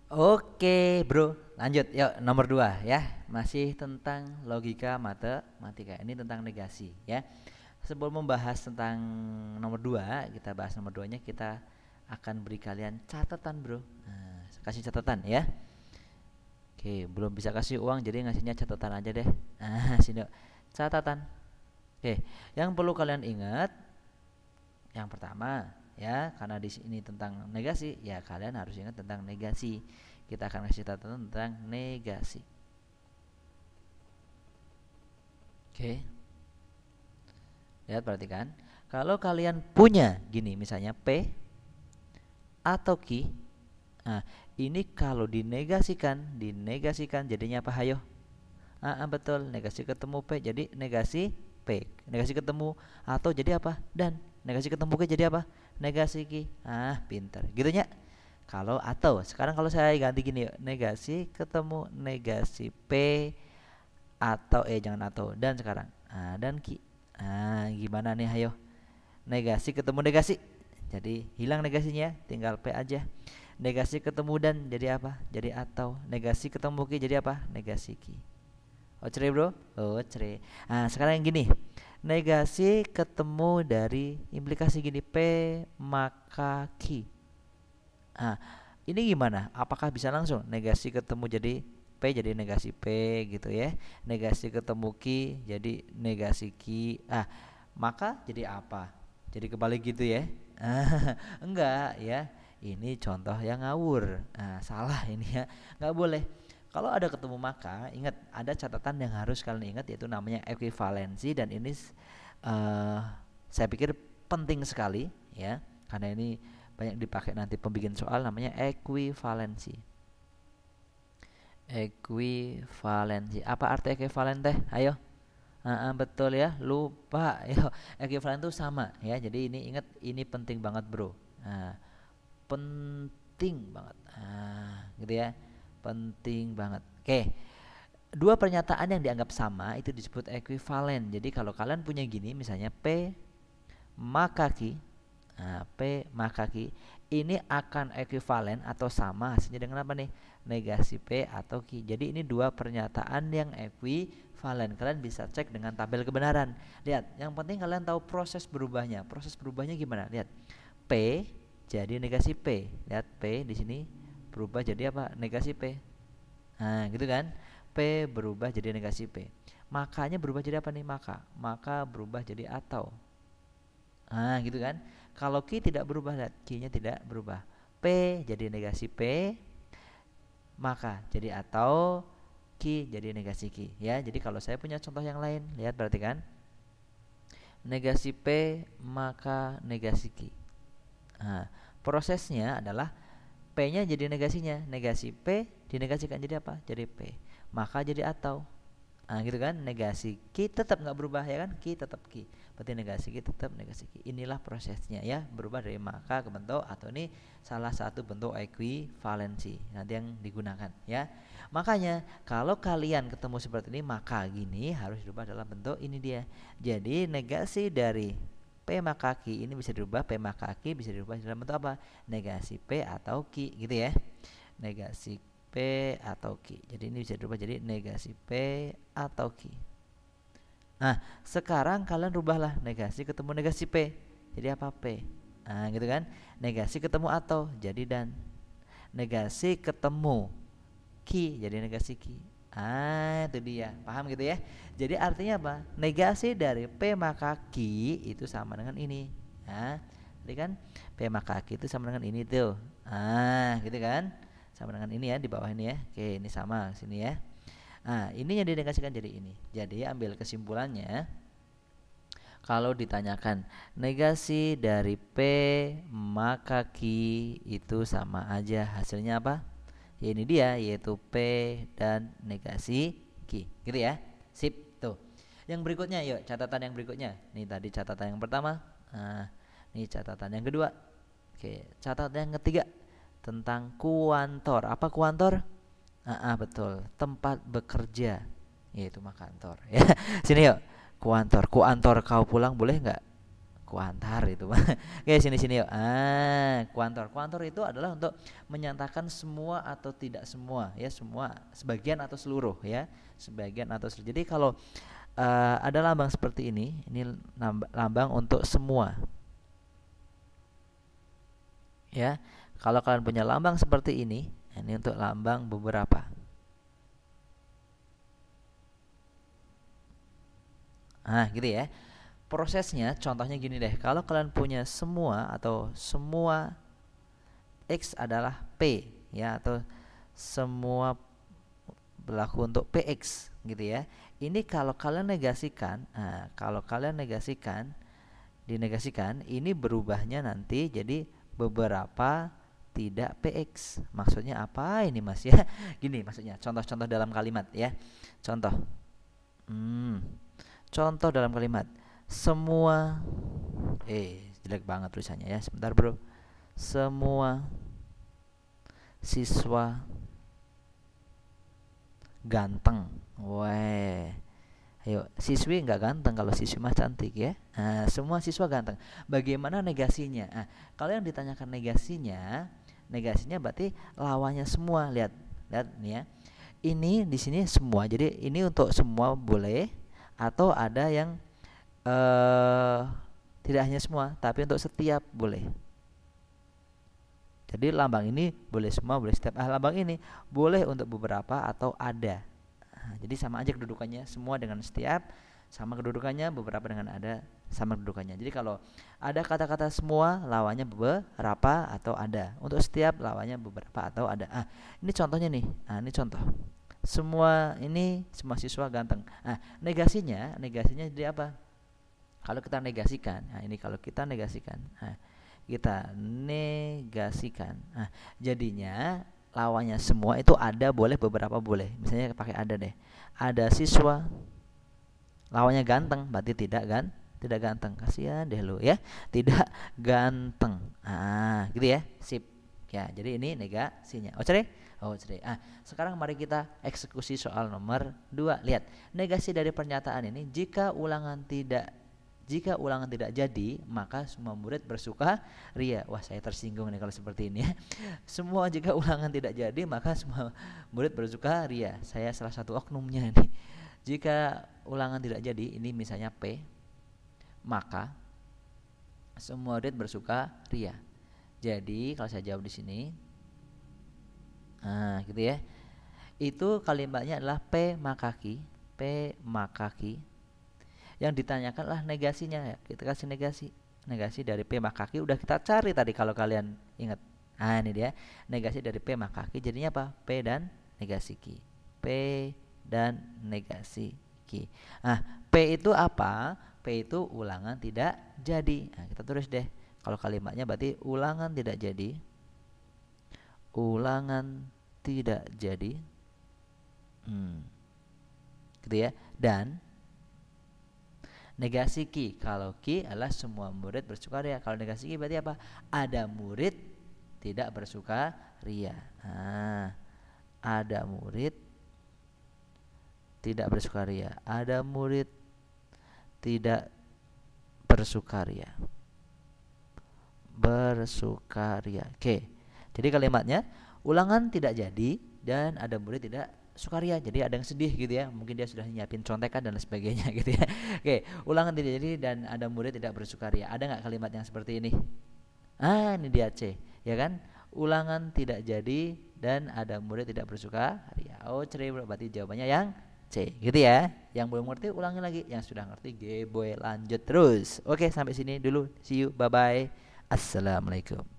Oke, bro. Lanjut. Yuk, nomor 2 ya. Masih tentang logika matematika. Ini tentang negasi ya. Sebelum membahas tentang nomor 2, kita bahas nomor 2-nya, kita akan beri kalian catatan, bro. Nah, kasih catatan ya. Oke, belum bisa kasih uang jadi ngasihnya catatan aja deh. Nah, sini yuk. Catatan. Oke, yang perlu kalian ingat yang pertama ya, karena di sini tentang negasi, ya kalian harus ingat tentang negasi. Kita akan kasih catatan tentang negasi. Oke, lihat perhatikan. Kalau kalian punya gini misalnya P atau Q, nah ini kalau dinegasikan jadinya apa? Hayo. Betul, negasi ketemu P jadi negasi P. Negasi ketemu atau jadi apa? Dan negasi ketemu Q jadi apa? Negasi Q. Pinter. Gitunya. Kalau atau sekarang kalau saya ganti gini, negasi ketemu negasi P atau jangan atau, dan sekarang dan Q. Gimana nih, ayo? Negasi ketemu negasi. Jadi hilang negasinya, tinggal P aja. Negasi ketemu dan jadi apa? Jadi atau. Negasi ketemu Q jadi apa? Negasi Q. Oh, cere, bro. Oh, cere. Sekarang yang gini. Negasi ketemu dari implikasi gini, P maka Q. Ini gimana? Apakah bisa langsung negasi ketemu jadi P jadi negasi P gitu ya? Negasi ketemu Q jadi negasi Q. Maka jadi apa? Jadi kebalik gitu ya? Enggak ya. Ini contoh yang ngawur. Salah ini ya. Nggak boleh. Kalau ada ketemu maka, ingat ada catatan yang harus kalian ingat, yaitu namanya ekuivalensi, dan ini saya pikir penting sekali ya, karena ini banyak dipakai nanti pembikin soal, namanya ekuivalensi. Ekuivalensi. Apa arti ekuivalen teh? Ayo. Betul ya, lupa. Yo, ekuivalen itu sama ya. Jadi ini ingat, ini penting banget, bro. Penting banget. Gitu ya. Penting banget. Oke. Dua pernyataan yang dianggap sama itu disebut ekuivalen. Jadi kalau kalian punya gini misalnya P maka Q, P maka Q ini akan ekuivalen atau sama hasilnya dengan apa nih? Negasi P atau Q. Jadi ini dua pernyataan yang ekuivalen. Kalian bisa cek dengan tabel kebenaran. Lihat, yang penting kalian tahu proses berubahnya. Proses berubahnya gimana? Lihat. P jadi negasi P. Lihat, P di sini berubah jadi apa? Negasi P. Gitu kan? P berubah jadi negasi P. Makanya berubah jadi apa nih? Maka berubah jadi atau. Gitu kan? Kalau Q tidak berubah, lihat, Q-nya tidak berubah. P jadi negasi P, maka jadi atau, Q jadi negasi Q ya. Jadi kalau saya punya contoh yang lain, lihat perhatikan. Negasi P maka negasi Q. Prosesnya adalah P-nya jadi negasinya, negasi P dinegasikan jadi apa? Jadi P. Maka jadi atau. Gitu kan, negasi Q tetap nggak berubah ya kan, Q tetap Q, berarti negasi Q tetap negasi Q. Inilah prosesnya ya, berubah dari maka ke bentuk atau. Ini salah satu bentuk ekuivalensi nanti yang digunakan ya. Makanya kalau kalian ketemu seperti ini, maka gini harus dirubah dalam bentuk ini dia. Jadi negasi dari P maka Q ini bisa dirubah, P maka Q bisa dirubah dalam bentuk apa? Negasi P atau Q gitu ya. Negasi P atau Q. Jadi ini bisa dirubah jadi negasi P atau Q. Sekarang kalian rubahlah negasi ketemu negasi P. Jadi apa? P. Gitu kan? Negasi ketemu atau jadi dan. Negasi ketemu Q jadi negasi Q. Itu dia. Paham gitu ya? Jadi artinya apa? Negasi dari P maka Q itu sama dengan ini. Jadi kan P maka Q itu sama dengan ini tuh. Gitu kan? Sama dengan ini ya, di bawah ini ya. Oke, ini sama sini ya. Ini yang dinegasikan jadi ini. Jadi ambil kesimpulannya, kalau ditanyakan negasi dari P maka Q itu sama aja, hasilnya apa? Ya ini dia, yaitu P dan negasi Q. Gitu ya. Sip, tuh. Yang berikutnya, yuk catatan yang berikutnya. Nih tadi catatan yang pertama. Nih catatan yang kedua. Oke, catatan yang ketiga tentang kuantor. Apa kuantor? Betul, tempat bekerja, yaitu mah kantor ya. Sini yuk, kuantor. Kuantor kau pulang boleh nggak? Kuantar itu. Oke, sini yuk. Kuantor. Kuantor itu adalah untuk menyatakan semua atau tidak semua, ya, semua, sebagian atau seluruh, ya. Sebagian atau seluruh. Jadi kalau ada lambang seperti ini lambang untuk semua. Ya. Kalau kalian punya lambang seperti ini untuk lambang beberapa. Nah, gitu ya. Prosesnya contohnya gini deh, kalau kalian punya semua atau semua X adalah P, ya, atau semua berlaku untuk PX gitu ya. Ini kalau kalian negasikan, dinegasikan, ini berubahnya nanti jadi beberapa tidak PX. Maksudnya apa ini Mas ya? Gini maksudnya, contoh-contoh dalam kalimat ya. Contoh dalam kalimat. Semua jelek banget tulisannya ya. Sebentar bro. Semua siswa ganteng. Weh. Ayo, siswi nggak ganteng, kalau siswi mah cantik ya. Nah, semua siswa ganteng. Bagaimana negasinya? Nah, kalau yang ditanyakan negasinya berarti lawannya semua. Lihat nih ya. Ini di sini semua. Jadi ini untuk semua boleh, atau ada yang tidak hanya semua, tapi untuk setiap boleh. Jadi lambang ini boleh semua, boleh setiap. Lambang ini boleh untuk beberapa atau ada. Jadi sama aja kedudukannya, semua dengan setiap sama kedudukannya, beberapa dengan ada sama kedudukannya. Jadi kalau ada kata-kata semua lawannya beberapa atau ada. Untuk setiap lawannya beberapa atau ada. Ini contohnya nih. Ini contoh. Semua siswa ganteng. Negasinya jadi apa? Kalau kita negasikan, jadinya lawannya semua itu ada boleh, beberapa boleh. Misalnya pakai ada deh. Ada siswa, lawannya ganteng, berarti tidak ganteng. Kasihan deh lu ya, tidak ganteng. Gitu ya, sip. Ya, jadi ini negasinya. Oke. Sekarang mari kita eksekusi soal nomor 2. Lihat, negasi dari pernyataan ini, jika ulangan tidak jadi, maka semua murid bersukaria. Wah, saya tersinggung nih kalau seperti ini ya. Jika ulangan tidak jadi, maka semua murid bersukaria. Saya salah satu oknumnya nih. Jika ulangan tidak jadi, ini misalnya P, maka semua murid bersukaria. Jadi kalau saya jawab di sini, gitu ya. Itu kalimatnya adalah P makaki. Yang ditanyakan lah negasinya ya. Kita kasih negasi dari P makaki udah kita cari tadi kalau kalian ingat. Ini dia negasi dari P makaki, jadinya apa? P dan negasi ki. P dan negasi ki. P itu apa? P itu ulangan tidak jadi. Kita tulis deh. Kalau kalimatnya berarti ulangan tidak jadi. Gitu ya. Dan negasi ki, kalau ki adalah semua murid bersukaria. Kalau negasi ki berarti apa? Ada murid tidak bersukaria. Ada murid tidak bersukaria. Ada murid tidak bersukaria. Oke. Jadi kalimatnya ulangan tidak jadi dan ada murid tidak sukaria. Jadi ada yang sedih gitu ya. Mungkin dia sudah nyiapin contekan dan sebagainya gitu ya. Oke, ulangan tidak jadi dan ada murid tidak bersukaria. Ada nggak kalimat yang seperti ini? Ini dia C, ya kan? Ulangan tidak jadi dan ada murid tidak bersukaria. Berarti jawabannya yang C, gitu ya. Yang belum ngerti ulangi lagi. Yang sudah ngerti lanjut terus. Oke, sampai sini dulu. See you, bye bye. Assalamualaikum.